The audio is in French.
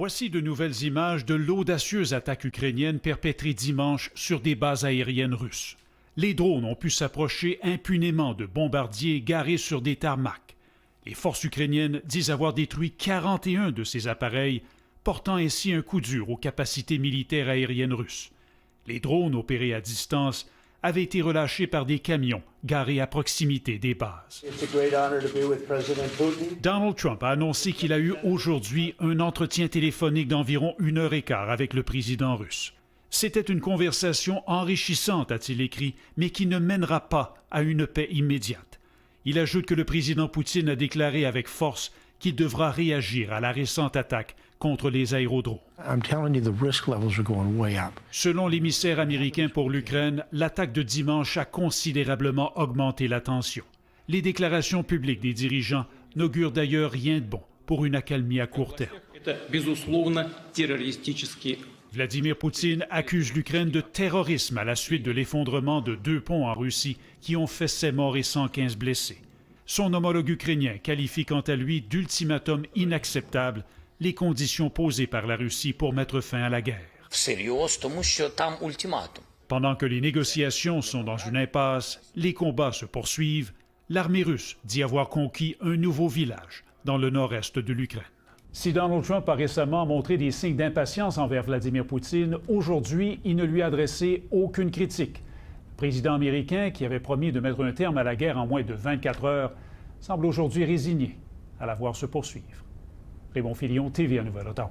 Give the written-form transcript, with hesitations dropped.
Voici de nouvelles images de l'audacieuse attaque ukrainienne perpétrée dimanche sur des bases aériennes russes. Les drones ont pu s'approcher impunément de bombardiers garés sur des tarmacs. Les forces ukrainiennes disent avoir détruit 41 de ces appareils, portant ainsi un coup dur aux capacités militaires aériennes russes. Les drones opérés à distance avaient été relâchés par des camions garés à proximité des bases. Donald Trump a annoncé qu'il a eu aujourd'hui un entretien téléphonique d'environ 1h15 avec le président russe. C'était une conversation enrichissante, a-t-il écrit, mais qui ne mènera pas à une paix immédiate. Il ajoute que le président Poutine a déclaré avec force qu'il devra réagir à la récente attaque contre les aérodromes. Selon l'émissaire américain pour l'Ukraine, l'attaque de dimanche a considérablement augmenté la tension. Les déclarations publiques des dirigeants n'augurent d'ailleurs rien de bon pour une accalmie à court terme. Vladimir Poutine accuse l'Ukraine de terrorisme à la suite de l'effondrement de 2 ponts en Russie qui ont fait 7 morts et 115 blessés. Son homologue ukrainien qualifie quant à lui d'ultimatum inacceptable les conditions posées par la Russie pour mettre fin à la guerre. Pendant que les négociations sont dans une impasse, les combats se poursuivent. L'armée russe dit avoir conquis un nouveau village dans le nord-est de l'Ukraine. Si Donald Trump a récemment montré des signes d'impatience envers Vladimir Poutine, aujourd'hui, il ne lui a adressé aucune critique. Le président américain, qui avait promis de mettre un terme à la guerre en moins de 24 heures, semble aujourd'hui résigné à la voir se poursuivre. Raymond Filion, TVA Nouvelle-Ottawa.